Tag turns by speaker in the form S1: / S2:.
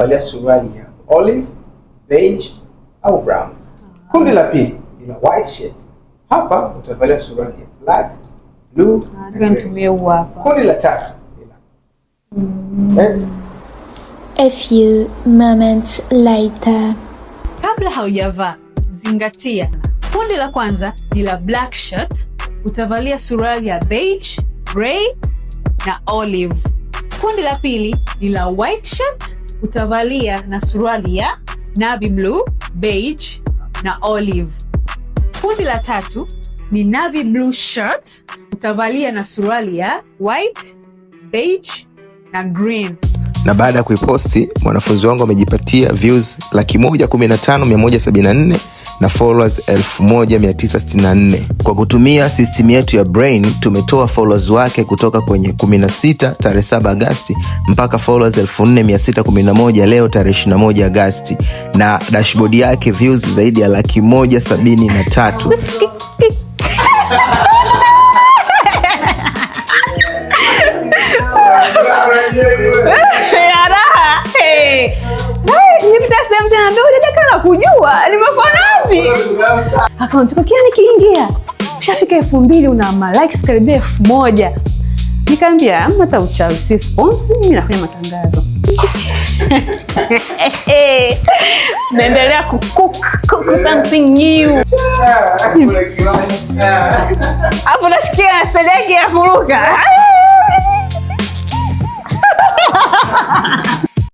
S1: Valia suruali ya olive, beige au brown. Kundi la pili ni la white shirt. Hapa utavalia suruali ya black, blue na grey. Kundi la tatu
S2: A few moments later.
S3: Kabla haujavaa, zingatia. Kundi la kwanza ni la black shirt, utavalia suruali ya beige, grey na olive. Kundi la pili ni la white shirt, utavalia na suruali ya navy blue, beige na olive. Kundi la tatu ni navy blue shirt, utavalia na suruali ya white, beige na green.
S4: Na baada ya kuiposti, mwanafunzi wangu amejipatia views 115,174 na followers 1,964. Kwa kutumia system yetu ya Brain, tumetoa followers wake kutoka kwenye 16 tarehe 7 Agosti mpaka followers 4,611 leo tarehe 21 Agosti, na dashboard yake views zaidi ya 173,000.
S5: Kujua nimekuwa wapi account kwa kila nikiingia ushafika 2,000 una likes karibia 1,000. Nikamwambia hata uchawi si sponsor, mimi nafanya matangazo. Naendelea cook something new. Hapo nashikia stadi yake ya kuruka.